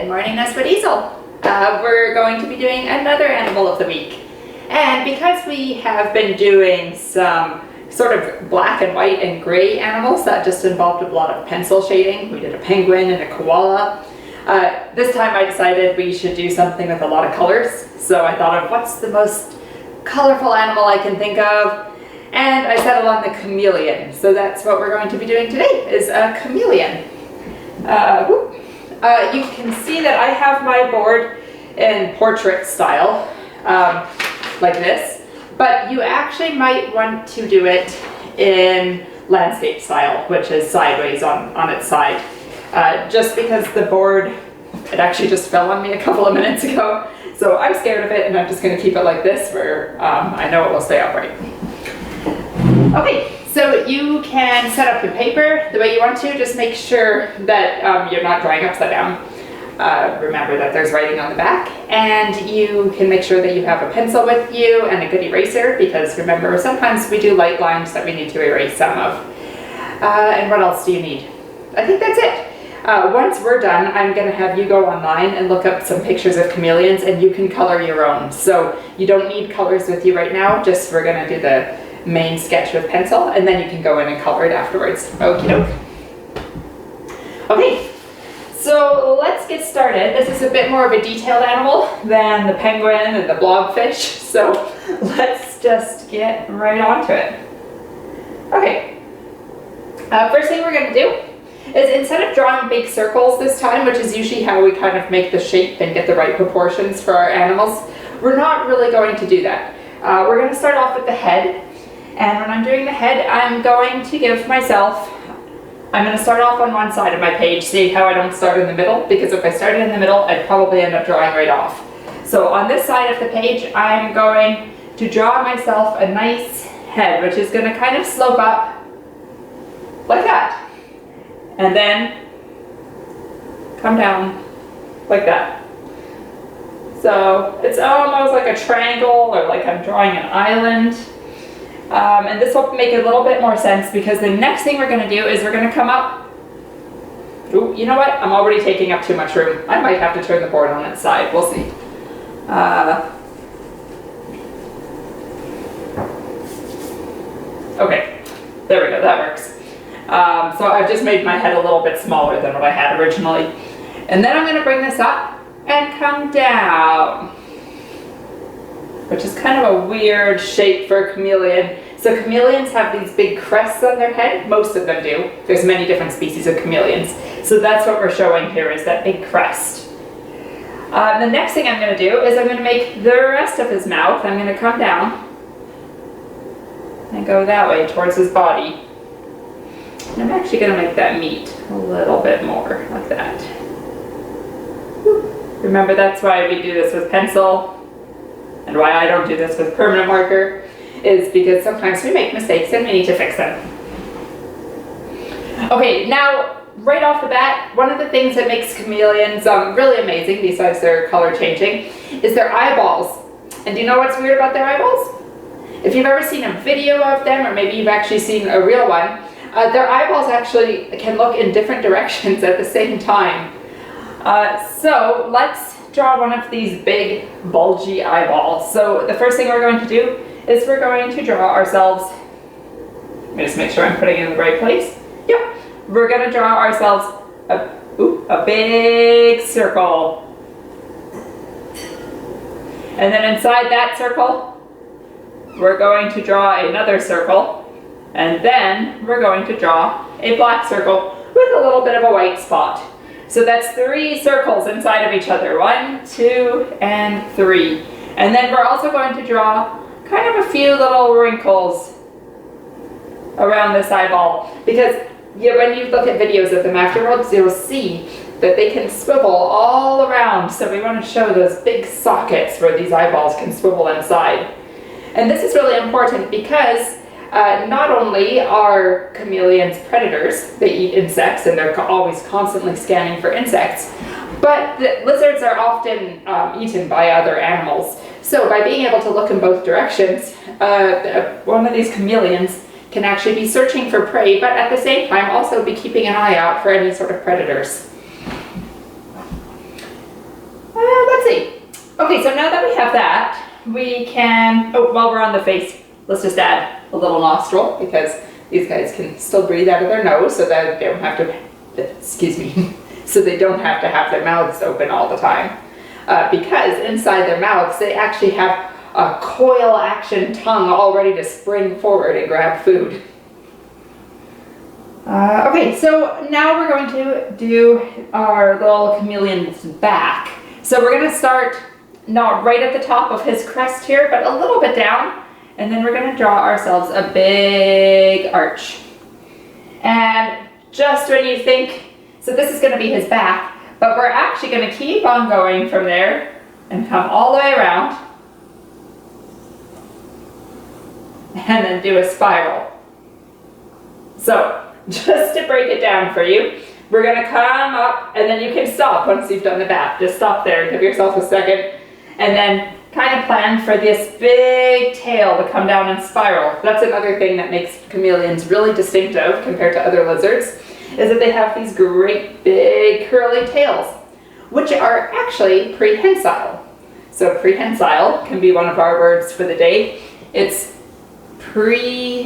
Good morning, Nus Wadeezulh. We're going to be doing another animal of the week. And because we have been doing some sort of black and white and gray animals that just involved a lot of pencil shading, we did a penguin and a koala. This time I decided we should do something with a lot of colors. So I thought of what's the most colorful animal I can think of. And I settled on the chameleon. So that's what we're going to be doing today, is a chameleon. You can see that I have my board in portrait style, like this, but you actually might want to do it in landscape style, which is sideways on its side. Just because the board, it actually just fell on me a couple of minutes ago, so I'm scared of it and I'm just going to keep it like this where I know it will stay upright. Okay, so you can set up your paper the way you want to. Just make sure that you're not drawing upside down. Remember that there's writing on the back, and you can make sure that you have a pencil with you and a good eraser, because remember, sometimes we do light lines that we need to erase some of. And what else do you need? I think that's it. Once we're done, I'm going to have you go online and look up some pictures of chameleons, and you can color your own. So you don't need colors with you right now, just we're going to do the main sketch with pencil, and then you can go in and color it afterwards. Okie doke. Okay, so let's get started. This is a bit more of a detailed animal than the penguin and the blobfish, so let's just get right onto it. Okay, first thing we're going to do is, instead of drawing big circles this time, which is usually how we kind of make the shape and get the right proportions for our animals, we're not really going to do that. We're going to start off with the head. And when I'm doing the head, I'm going to give myself, I'm going to start off on one side of my page. See how I don't start in the middle? Because if I started in the middle, I'd probably end up drawing right off. So on this side of the page, I'm going to draw myself a nice head, which is going to kind of slope up like that. And then come down like that. So it's almost like a triangle, or like I'm drawing an island. And this will make a little bit more sense, because the next thing we're going to do is we're going to come up. Ooh, you know what? I'm already taking up too much room. I might have to turn the board on its side. We'll see. Okay, there we go. That works. So I've just made my head a little bit smaller than what I had originally. And then I'm going to bring this up and come down, which is kind of a weird shape for a chameleon. So chameleons have these big crests on their head. Most of them do. There's many different species of chameleons. So that's what we're showing here, is that big crest. The next thing I'm going to do is I'm going to make the rest of his mouth. I'm going to come down and go that way towards his body. And I'm actually going to make that meet a little bit more, like that. Remember, that's why we do this with pencil, and why I don't do this with permanent marker, is because sometimes we make mistakes and we need to fix them. Okay, now right off the bat, one of the things that makes chameleons really amazing, besides their color changing, is their eyeballs. And do you know what's weird about their eyeballs? If you've ever seen a video of them, or maybe you've actually seen a real one, their eyeballs actually can look in different directions at the same time. So let's draw one of these big bulgy eyeballs. So the first thing we're going to do is we're going to draw ourselves, let me just make sure I'm putting it in the right place. Yep. We're going to draw ourselves a big circle. And then inside that circle, we're going to draw another circle. And then we're going to draw a black circle with a little bit of a white spot. So that's 3 circles inside of each other. 1, 2, and 3. And then we're also going to draw kind of a few little wrinkles around this eyeball, because when you look at videos of them afterwards, you'll see that they can swivel all around. So we want to show those big sockets where these eyeballs can swivel inside. And this is really important because not only are chameleons predators, they eat insects and they're always constantly scanning for insects, but the lizards are often eaten by other animals. So by being able to look in both directions, one of these chameleons can actually be searching for prey, but at the same time also be keeping an eye out for any sort of predators. Okay, so now that we have that, we can, oh, while we're on the face, let's just add a little nostril because these guys can still breathe out of their nose so that they don't have to, excuse me, so they don't have to have their mouths open all the time. Because inside their mouths, they actually have a coil action tongue all ready to spring forward and grab food. Okay, so now we're going to do our little chameleon's back. So we're going to start not right at the top of his crest here, but a little bit down, and then we're going to draw ourselves a big arch. And just when you think, so this is going to be his back, but we're actually going to keep on going from there and come all the way around, and then do a spiral. So just to break it down for you, we're going to come up, and then you can stop once you've done the back. Just stop there, give yourself a second, and then kind of plan for this big tail to come down and spiral. That's another thing that makes chameleons really distinctive compared to other lizards, is that they have these great big curly tails, which are actually prehensile. So prehensile can be one of our words for the day. It's prehensile.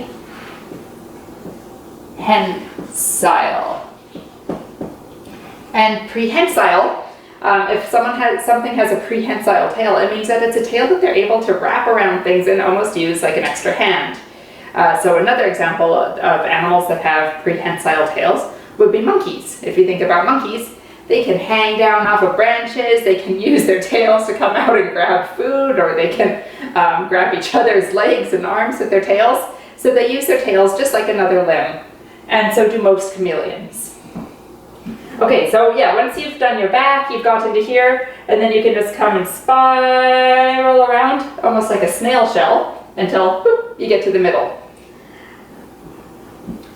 And prehensile, if something has a prehensile tail, it means that it's a tail that they're able to wrap around things and almost use like an extra hand. So another example of animals that have prehensile tails would be monkeys. If you think about monkeys, they can hang down off of branches, they can use their tails to come out and grab food, or they can grab each other's legs and arms with their tails. So they use their tails just like another limb. And so do most chameleons. Okay, so yeah, once you've done your back, you've got into here, and then you can just come and spiral around, almost like a snail shell, until whoop, you get to the middle.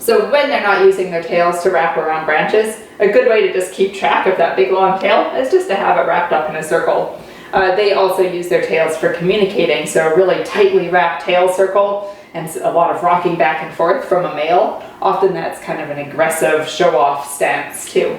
So when they're not using their tails to wrap around branches, a good way to just keep track of that big long tail is just to have it wrapped up in a circle. They also use their tails for communicating, so a really tightly wrapped tail circle and a lot of rocking back and forth from a male. Often that's kind of an aggressive show-off stance too.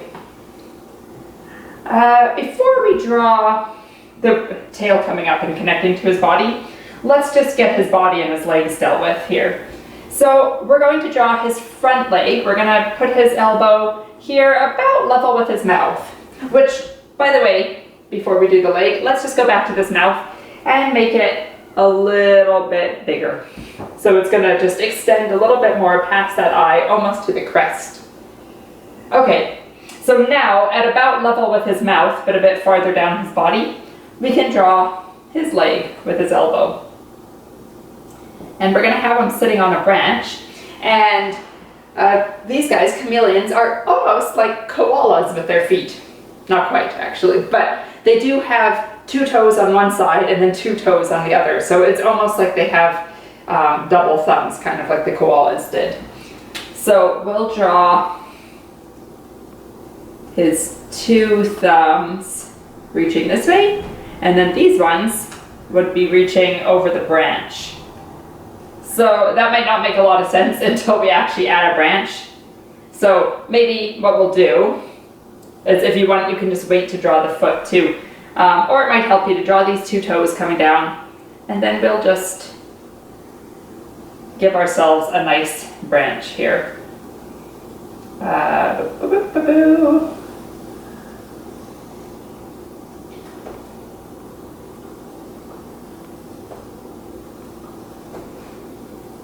Before we draw the tail coming up and connecting to his body, let's just get his body and his legs dealt with here. So we're going to draw his front leg. We're going to put his elbow here about level with his mouth, which, by the way, before we do the leg, let's just go back to this mouth and make it a little bit bigger. So it's going to just extend a little bit more past that eye, almost to the crest. Okay, so now at about level with his mouth, but a bit farther down his body, we can draw his leg with his elbow. And we're going to have him sitting on a branch. And these guys, chameleons, are almost like koalas with their feet. Not quite, actually, but they do have 2 toes on one side and then 2 toes on the other. So it's almost like they have double thumbs, kind of like the koalas did. So we'll draw his 2 thumbs reaching this way, and then these ones would be reaching over the branch. So that might not make a lot of sense until we actually add a branch. So maybe what we'll do is, if you want, you can just wait to draw the foot too. Or it might help you to draw these 2 toes coming down, and then we'll just give ourselves a nice branch here.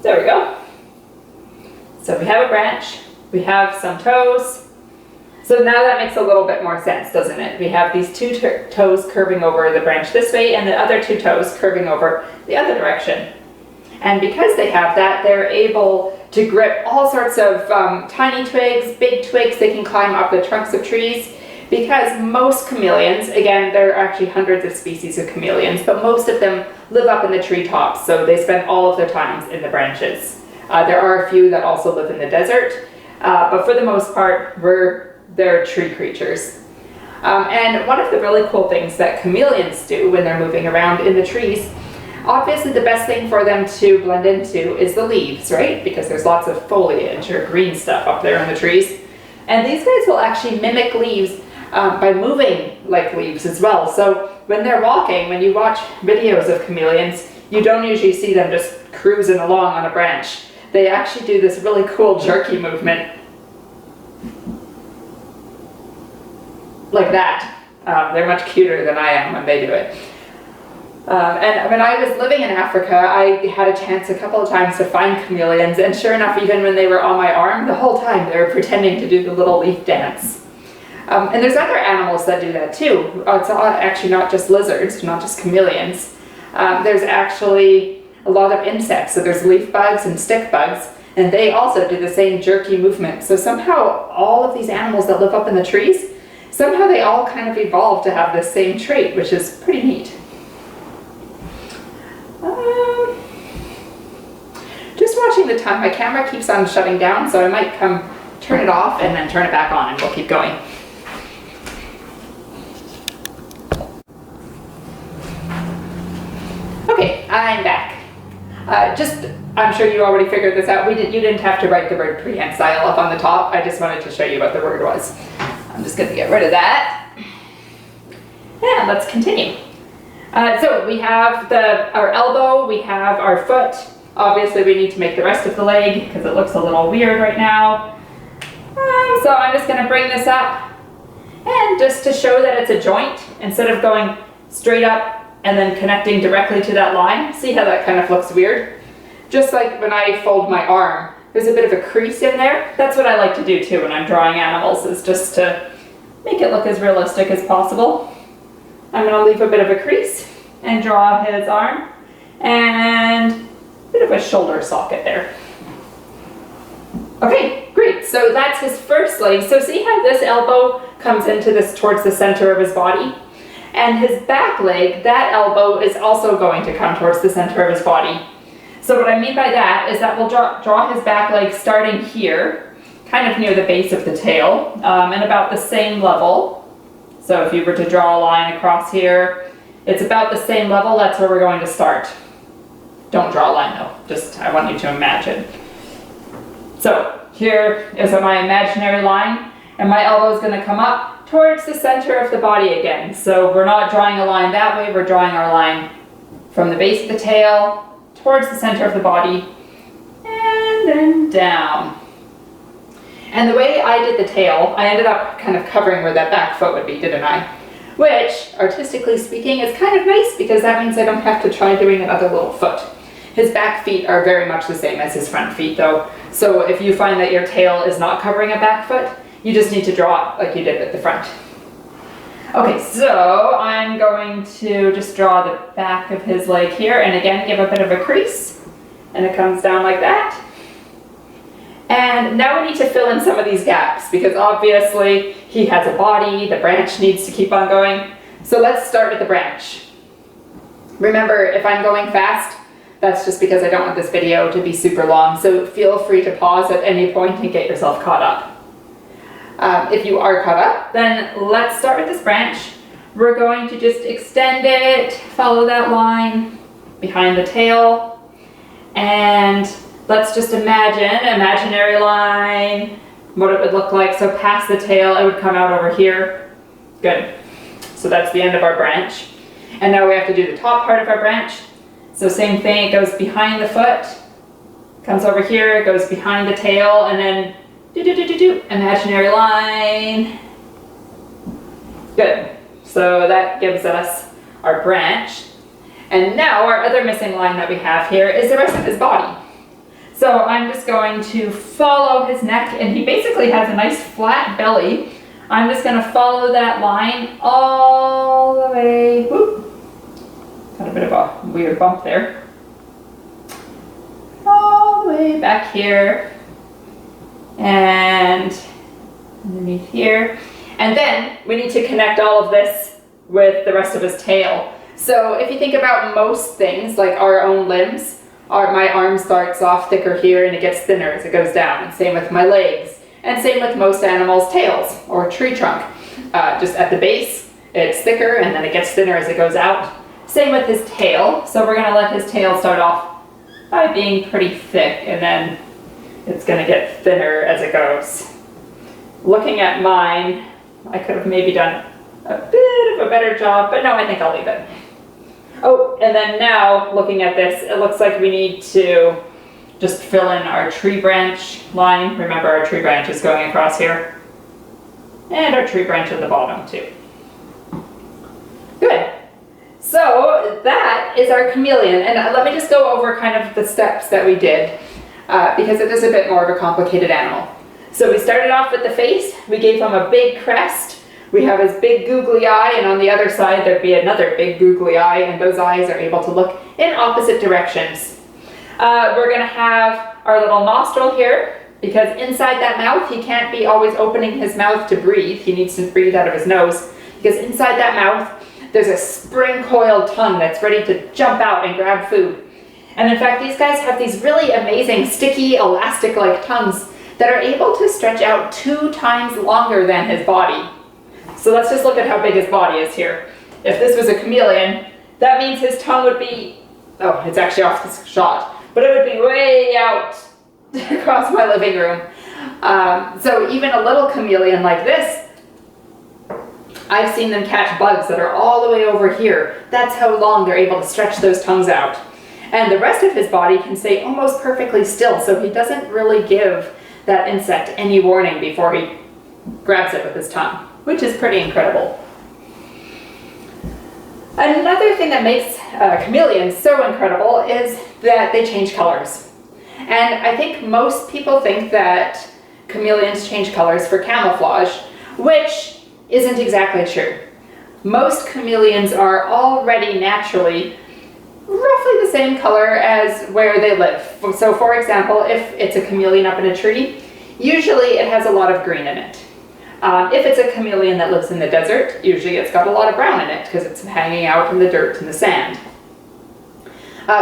There we go. So we have a branch, we have some toes. So now that makes a little bit more sense, doesn't it? We have these 2 toes curving over the branch this way, and the other 2 toes curving over the other direction. And because they have that, they're able to grip all sorts of tiny twigs, big twigs. They can climb up the trunks of trees, because most chameleons, again, there are actually hundreds of species of chameleons, but most of them live up in the treetops, so they spend all of their times in the branches. There are a few that also live in the desert, but for the most part, they're tree creatures. And one of the really cool things that chameleons do when they're moving around in the trees, obviously the best thing for them to blend into is the leaves, right? Because there's lots of foliage or green stuff up there in the trees. And these guys will actually mimic leaves by moving like leaves as well. So when they're walking, when you watch videos of chameleons, you don't usually see them just cruising along on a branch. They actually do this really cool jerky movement. Like that. They're much cuter than I am when they do it. And when I was living in Africa, I had a chance a couple of times to find chameleons, and sure enough, even when they were on my arm, the whole time they were pretending to do the little leaf dance. And there's other animals that do that too. It's actually not just lizards, not just chameleons. There's actually a lot of insects, so there's leaf bugs and stick bugs, and they also do the same jerky movement. So somehow all of these animals that live up in the trees, somehow they all kind of evolved to have this same trait, which is pretty neat. Just watching the time, my camera keeps on shutting down, so I might come turn it off and then turn it back on and we'll keep going. Okay, I'm back. I'm sure you already figured this out. You didn't have to write the word prehensile up on the top. I just wanted to show you what the word was. I'm just going to get rid of that. And let's continue. So we have our elbow, we have our foot. Obviously we need to make the rest of the leg because it looks a little weird right now. So I'm just going to bring this up, and just to show that it's a joint, instead of going straight up and then connecting directly to that line, see how that kind of looks weird? Just like when I fold my arm, there's a bit of a crease in there. That's what I like to do too when I'm drawing animals, is just to make it look as realistic as possible. I'm going to leave a bit of a crease and draw his arm and a bit of a shoulder socket there. Okay, great. So that's his first leg. So see how this elbow comes into this towards the center of his body? And his back leg, that elbow is also going to come towards the center of his body. So what I mean by that is that we'll draw his back leg starting here, kind of near the base of the tail, and about the same level. So if you were to draw a line across here, it's about the same level. That's where we're going to start. Don't draw a line though, I want you to imagine. So here is my imaginary line, and my elbow is going to come up towards the center of the body again. So we're not drawing a line that way, we're drawing our line from the base of the tail towards the center of the body, and then down. And the way I did the tail, I ended up kind of covering where that back foot would be, didn't I? Which, artistically speaking, is kind of nice because that means I don't have to try doing another little foot. His back feet are very much the same as his front feet though. So if you find that your tail is not covering a back foot, you just need to draw it like you did with the front. Okay, so I'm going to just draw the back of his leg here, and again give a bit of a crease, and it comes down like that. And now we need to fill in some of these gaps because obviously he has a body, the branch needs to keep on going. So let's start with the branch. Remember, if I'm going fast, that's just because I don't want this video to be super long, so feel free to pause at any point and get yourself caught up. If you are caught up, then let's start with this branch. We're going to just extend it, follow that line behind the tail, and let's just imagine, imaginary line, what it would look like. So past the tail, it would come out over here. Good. So that's the end of our branch. And now we have to do the top part of our branch. So same thing, it goes behind the foot, comes over here, it goes behind the tail, and then imaginary line. Good. So that gives us our branch. And now our other missing line that we have here is the rest of his body. So I'm just going to follow his neck, and he basically has a nice flat belly. I'm just going to follow that line all the way, whoop, got a bit of a weird bump there, all the way back here, and underneath here. And then we need to connect all of this with the rest of his tail. So if you think about most things, like our own limbs, my arm starts off thicker here and it gets thinner as it goes down, and same with my legs, and same with most animals' tails or tree trunk. Just at the base, it's thicker and then it gets thinner as it goes out. Same with his tail. So we're going to let his tail start off by being pretty thick, and then it's going to get thinner as it goes. Looking at mine, I could have maybe done a bit of a better job, but no, I think I'll leave it. Oh, and then now, looking at this, it looks like we need to just fill in our tree branch line. Remember, our tree branch is going across here. And our tree branch at the bottom, too. Good. So, that is our chameleon. And let me just go over kind of the steps that we did, because it is a bit more of a complicated animal. So, we started off with the face. We gave him a big crest. We have his big googly eye, and on the other side there'd be another big googly eye, and those eyes are able to look in opposite directions. We're going to have our little nostril here, because inside that mouth, he can't be always opening his mouth to breathe. He needs to breathe out of his nose, because inside that mouth, there's a spring-coiled tongue that's ready to jump out and grab food. And in fact, these guys have these really amazing, sticky, elastic-like tongues that are able to stretch out 2 times longer than his body. So let's just look at how big his body is here. If this was a chameleon, that means his tongue would be, oh, it's actually off the shot, but it would be way out across my living room. So even a little chameleon like this, I've seen them catch bugs that are all the way over here. That's how long they're able to stretch those tongues out. And the rest of his body can stay almost perfectly still, so he doesn't really give that insect any warning before he grabs it with his tongue, which is pretty incredible. Another thing that makes chameleons so incredible is that they change colors. And I think most people think that chameleons change colors for camouflage, which isn't exactly true. Most chameleons are already naturally roughly the same color as where they live. So for example, if it's a chameleon up in a tree, usually it has a lot of green in it. If it's a chameleon that lives in the desert, usually it's got a lot of brown in it because it's hanging out in the dirt and the sand.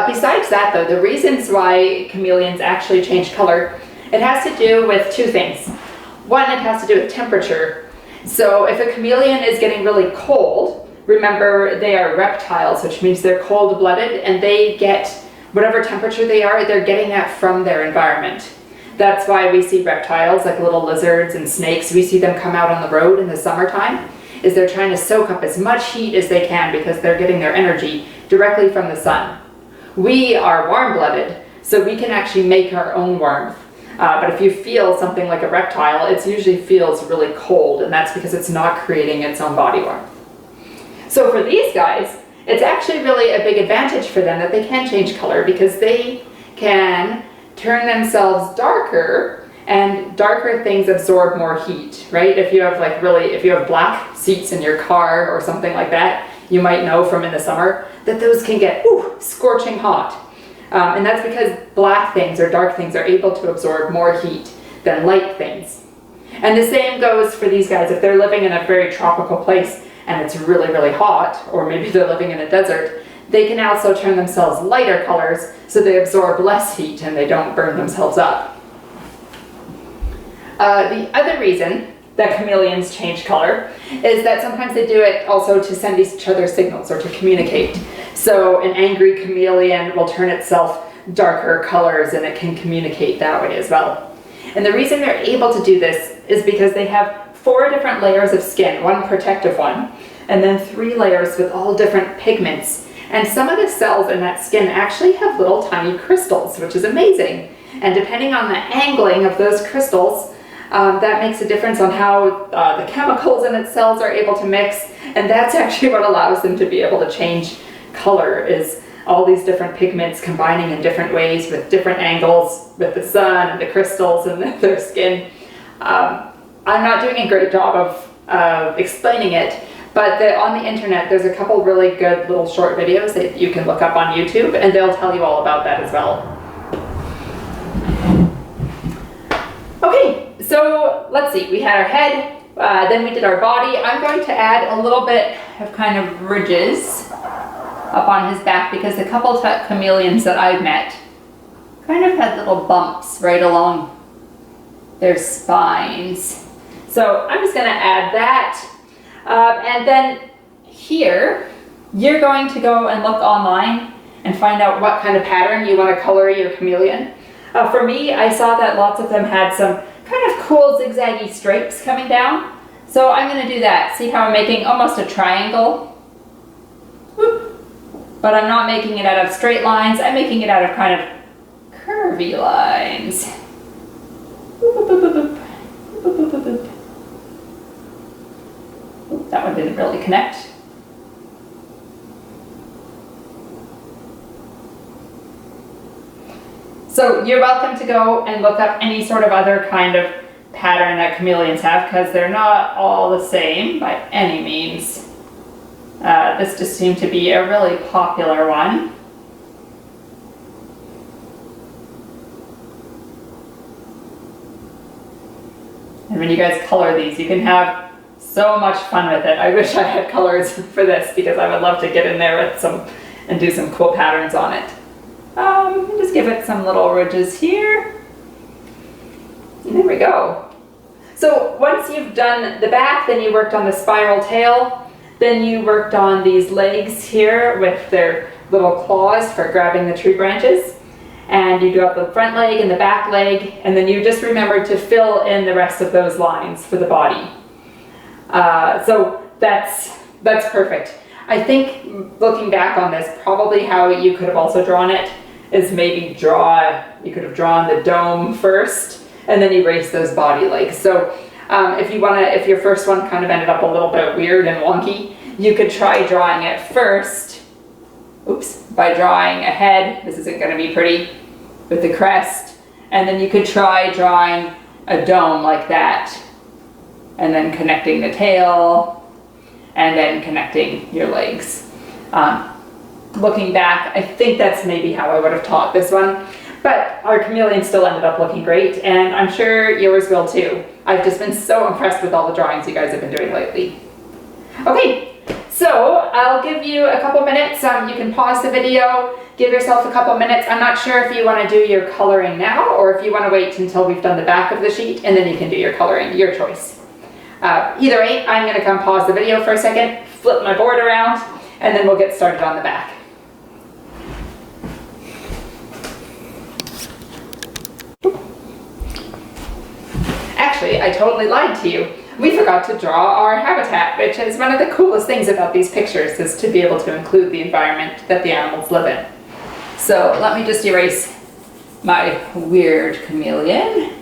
Besides that though, the reasons why chameleons actually change color, it has to do with 2 things. One, it has to do with temperature. So if a chameleon is getting really cold, remember they are reptiles, which means they're cold-blooded, and they get whatever temperature they are, they're getting that from their environment. That's why we see reptiles like little lizards and snakes. We see them come out on the road in the summertime, is they're trying to soak up as much heat as they can because they're getting their energy directly from the sun. We are warm-blooded, so we can actually make our own warmth. But if you feel something like a reptile, it usually feels really cold, and that's because it's not creating its own body warmth. So for these guys, it's actually really a big advantage for them that they can change color because they can turn themselves darker, and darker things absorb more heat, right? If you have if you have black seats in your car or something like that, you might know from in the summer that those can get scorching hot. And that's because black things or dark things are able to absorb more heat than light things. And the same goes for these guys. If they're living in a very tropical place and it's really, really hot, or maybe they're living in a desert, they can also turn themselves lighter colors so they absorb less heat and they don't burn themselves up. The other reason that chameleons change color is that sometimes they do it also to send each other signals or to communicate. So an angry chameleon will turn itself darker colors and it can communicate that way as well. And the reason they're able to do this is because they have 4 different layers of skin, 1 protective one, and then 3 layers with all different pigments. And some of the cells in that skin actually have little tiny crystals, which is amazing. And depending on the angling of those crystals, that makes a difference on how the chemicals in its cells are able to mix. And that's actually what allows them to be able to change color, is all these different pigments combining in different ways with different angles with the sun and the crystals and their skin. I'm not doing a great job of explaining it, but on the internet there's a couple really good little short videos that you can look up on YouTube, and they'll tell you all about that as well. Okay, so let's see, we had our head, then we did our body. I'm going to add a little bit of kind of ridges up on his back because the couple chameleons that I've met kind of had little bumps right along their spines. So I'm just going to add that. And then here, you're going to go and look online and find out what kind of pattern you want to color your chameleon. For me, I saw that lots of them had some kind of cool zigzaggy stripes coming down. So I'm going to do that. See how I'm making almost a triangle? Whoop. But I'm not making it out of straight lines. I'm making it out of kind of curvy lines. Boop, boop, boop, boop. Boop, boop, boop, boop. Oop, that one didn't really connect. So you're welcome to go and look up any sort of other kind of pattern that chameleons have, because they're not all the same by any means. This just seemed to be a really popular one. And when you guys color these, you can have so much fun with it. I wish I had colors for this, because I would love to get in there with some and do some cool patterns on it. Just give it some little ridges here. And there we go. So once you've done the back, then you worked on the spiral tail. Then you worked on these legs here with their little claws for grabbing the tree branches. And you got the front leg and the back leg, and then you just remembered to fill in the rest of those lines for the body. So that's perfect. I think looking back on this, probably how you could have also drawn it is maybe you could have drawn the dome first and then erase those body legs. So if your first one kind of ended up a little bit weird and wonky, you could try drawing it first, by drawing a head. This isn't going to be pretty with the crest. And then you could try drawing a dome like that, and then connecting the tail, and then connecting your legs. Looking back, I think that's maybe how I would have taught this one, but our chameleon still ended up looking great, and I'm sure yours will too. I've just been so impressed with all the drawings you guys have been doing lately. Okay, so I'll give you a couple minutes. You can pause the video, give yourself a couple minutes. I'm not sure if you want to do your coloring now, or if you want to wait until we've done the back of the sheet, and then you can do your coloring, your choice. Either way, I'm going to come pause the video for a second, flip my board around, and then we'll get started on the back. Actually, I totally lied to you. We forgot to draw our habitat, which is one of the coolest things about these pictures, is to be able to include the environment that the animals live in. So let me just erase my weird chameleon.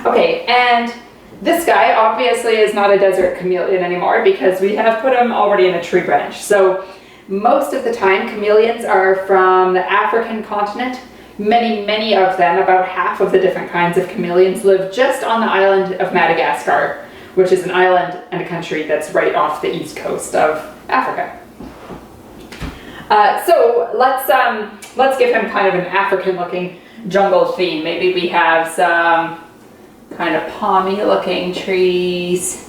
Okay, and this guy obviously is not a desert chameleon anymore, because we have put him already in a tree branch. So most of the time, chameleons are from the African continent. Many of them, about half of the different kinds of chameleons, live just on the island of Madagascar, which is an island and a country that's right off the east coast of Africa. So let's give him kind of an African-looking jungle theme. Maybe we have some kind of palmy-looking trees.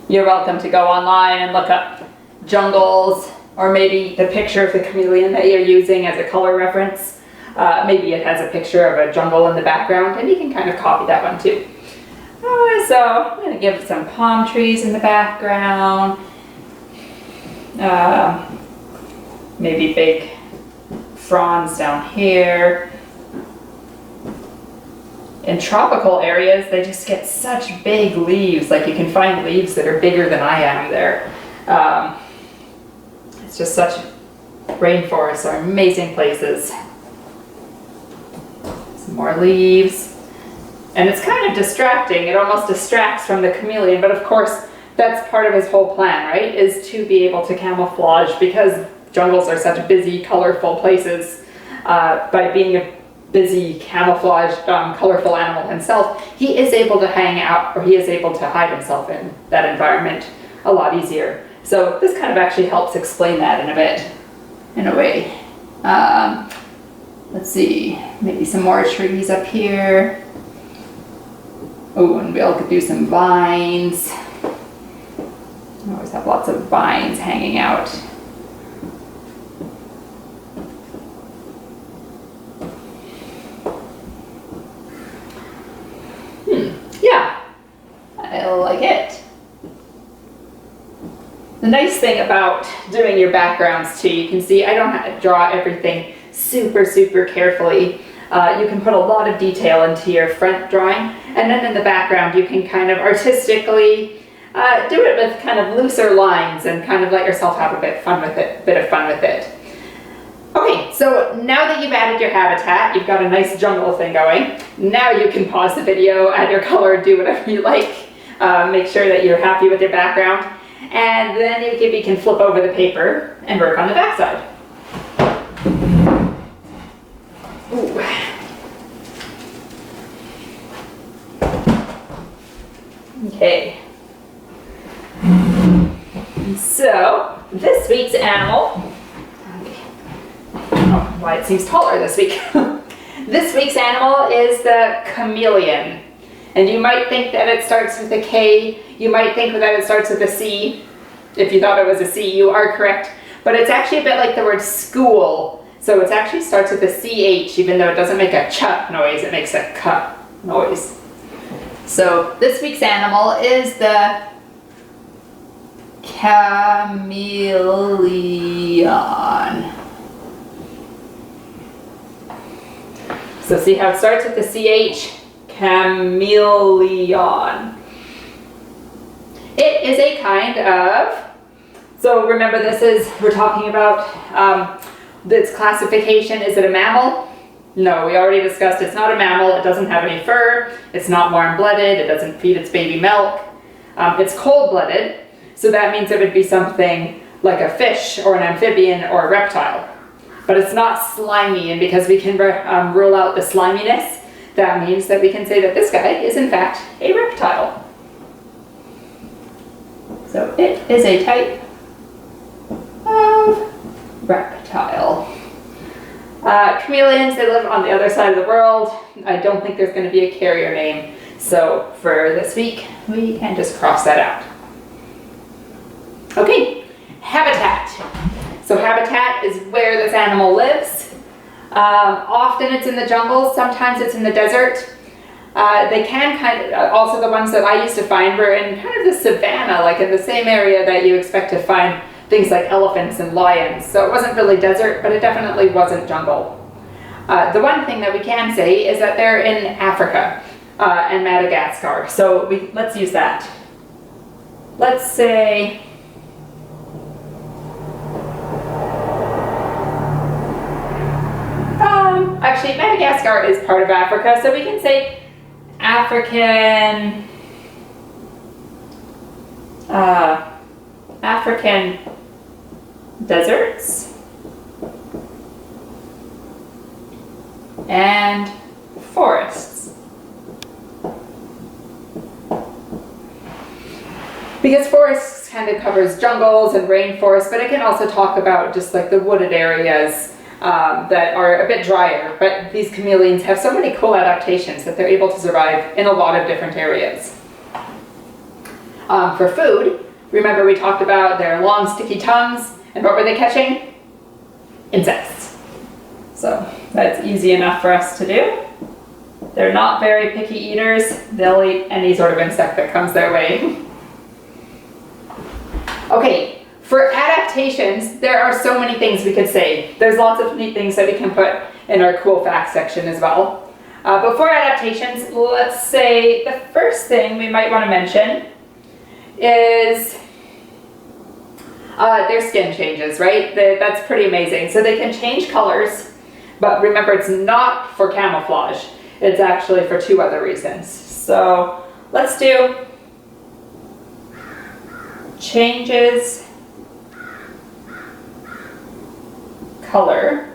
You're welcome to go online and look up jungles, or maybe the picture of the chameleon that you're using as a color reference. Maybe it has a picture of a jungle in the background, and you can kind of copy that one too. So I'm going to give some palm trees in the background. Maybe big fronds down here. In tropical areas, they just get such big leaves. Like, you can find leaves that are bigger than I am there. It's just such, rainforests are amazing places. Some more leaves. And it's kind of distracting. It almost distracts from the chameleon, but of course, that's part of his whole plan, right? Is to be able to camouflage, because jungles are such busy, colorful places. By being a busy, camouflaged, colorful animal himself, he is able to hang out, or he is able to hide himself in that environment a lot easier. So this kind of actually helps explain that in a way. Let's see, maybe some more trees up here. Oh, and we'll do some vines. I always have lots of vines hanging out. Yeah, I like it. The nice thing about doing your backgrounds too, you can see I don't have to draw everything super, super carefully. You can put a lot of detail into your front drawing, and then in the background you can kind of artistically do it with kind of looser lines and kind of let yourself have a bit of fun with it. Okay, so now that you've added your habitat, you've got a nice jungle thing going. Now you can pause the video, add your color, do whatever you like. Make sure that you're happy with your background, and then you can flip over the paper and work on the backside. Ooh. Okay. So this week's animal. I don't know why it seems taller this week. This week's animal is the chameleon. And you might think that it starts with a K. You might think that it starts with a C. If you thought it was a C, you are correct. But it's actually a bit like the word school. So it actually starts with a CH, even though it doesn't make a ch noise, it makes a k noise. So this week's animal is the chameleon. So see how it starts with the CH? Chameleon. It is a kind of, so remember we're talking about its classification. Is it a mammal? No, we already discussed it's not a mammal. It doesn't have any fur. It's not warm-blooded. It doesn't feed its baby milk. It's cold-blooded, so that means it would be something like a fish or an amphibian or a reptile. But it's not slimy, and because we can rule out the sliminess, that means that we can say that this guy is in fact a reptile. So it is a type of reptile. Chameleons, they live on the other side of the world. I don't think there's going to be a carrier name. So for this week, we can just cross that out. Okay, habitat. So habitat is where this animal lives. Often it's in the jungle, sometimes it's in the desert. They can also the ones that I used to find were in kind of the savanna, like in the same area that you expect to find things like elephants and lions. So it wasn't really desert, but it definitely wasn't jungle. The one thing that we can say is that they're in Africa and Madagascar. So let's use that. Let's say actually Madagascar is part of Africa, so we can say African deserts and forests. Because forests kind of covers jungles and rainforests, but it can also talk about just like the wooded areas that are a bit drier. But these chameleons have so many cool adaptations that they're able to survive in a lot of different areas. For food, remember we talked about their long sticky tongues, and what were they catching? Insects. So that's easy enough for us to do. They're not very picky eaters. They'll eat any sort of insect that comes their way. Okay, for adaptations, there are so many things we could say. There's lots of neat things that we can put in our cool facts section as well. But for adaptations, let's say the first thing we might want to mention is their skin changes, right? That's pretty amazing. So they can change colors, but remember it's not for camouflage. It's actually for two other reasons. So let's do changes color.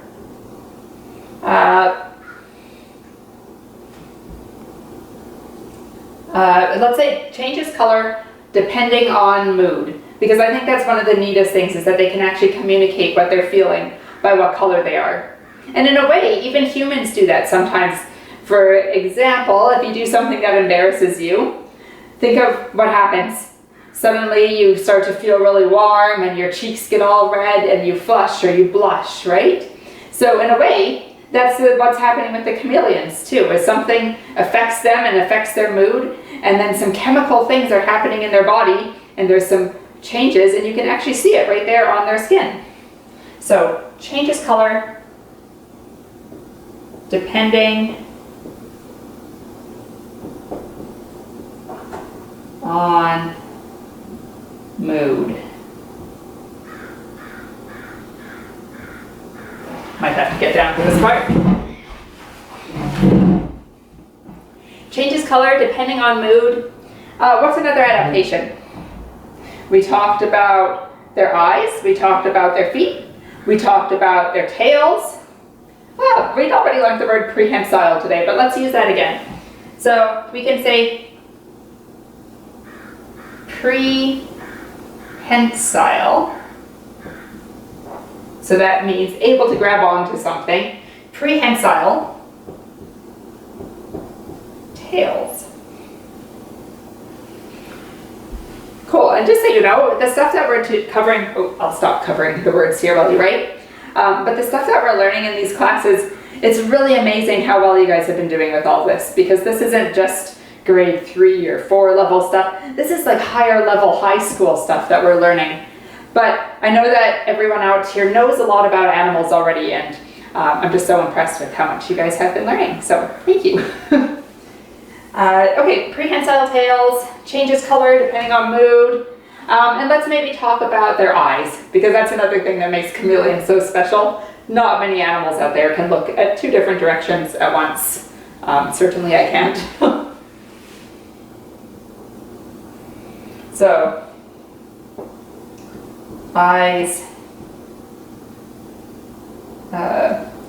Let's say changes color depending on mood, because I think that's one of the neatest things is that they can actually communicate what they're feeling by what color they are. And in a way, even humans do that sometimes. For example, if you do something that embarrasses you, think of what happens. Suddenly you start to feel really warm and your cheeks get all red and you flush or you blush, right? So in a way, that's what's happening with the chameleons too, is something affects them and affects their mood, and then some chemical things are happening in their body and there's some changes, and you can actually see it right there on their skin. So changes color depending on mood. Might have to get down to this part. Changes color depending on mood. What's another adaptation? We talked about their eyes, we talked about their feet, we talked about their tails. Well, we'd already learned the word prehensile today, but let's use that again. So we can say prehensile. So that means able to grab onto something. Prehensile tails. Cool, and just so you know, the stuff that we're covering, I'll stop covering the words here while you write, but the stuff that we're learning in these classes, it's really amazing how well you guys have been doing with all this, because this isn't just grade 3 or 4 level stuff, this is like higher level high school stuff that we're learning. But I know that everyone out here knows a lot about animals already, and I'm just so impressed with how much you guys have been learning, so thank you. Okay, prehensile tails, changes color depending on mood, and let's maybe talk about their eyes, because that's another thing that makes chameleons so special. Not many animals out there can look at 2 different directions at once. Certainly I can't. So, eyes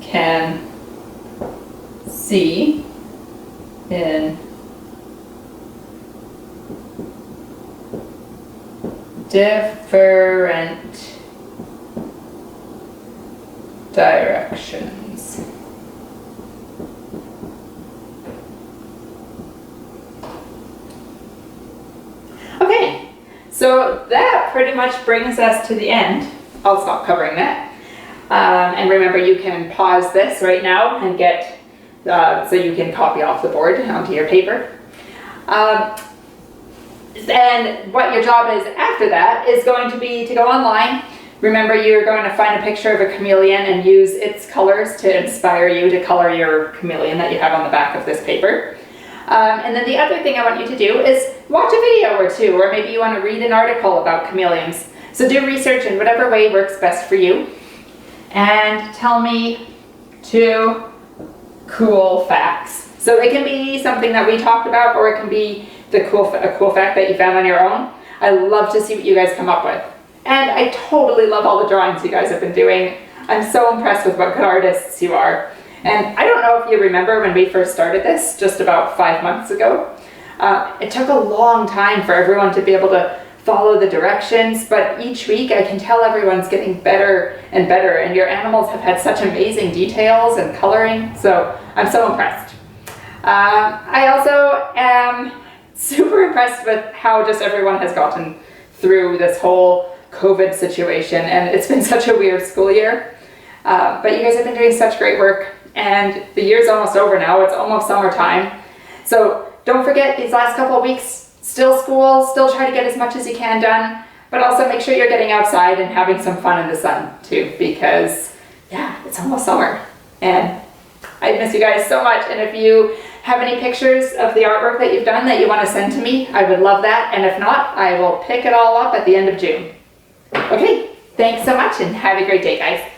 can see in different directions. Okay, so that pretty much brings us to the end. I'll stop covering that. And remember, you can pause this right now and get, so you can copy off the board onto your paper. And what your job is after that is going to be to go online. Remember, you're going to find a picture of a chameleon and use its colors to inspire you to color your chameleon that you have on the back of this paper. And then the other thing I want you to do is watch a video or 2, or maybe you want to read an article about chameleons. So do research in whatever way works best for you. And tell me 2 cool facts. So it can be something that we talked about, or it can be a cool fact that you found on your own. I love to see what you guys come up with. And I totally love all the drawings you guys have been doing. I'm so impressed with what good artists you are. And I don't know if you remember when we first started this, just about 5 months ago. It took a long time for everyone to be able to follow the directions, but each week I can tell everyone's getting better and better, and your animals have had such amazing details and coloring, so I'm so impressed. I also am super impressed with how just everyone has gotten through this whole COVID situation, and it's been such a weird school year. But you guys have been doing such great work, and the year's almost over now. It's almost summertime. So don't forget, these last couple of weeks, still school, still try to get as much as you can done, but also make sure you're getting outside and having some fun in the sun too, because yeah, it's almost summer. And I miss you guys so much, and if you have any pictures of the artwork that you've done that you want to send to me, I would love that, and if not, I will pick it all up at the end of June. Okay, thanks so much and have a great day, guys.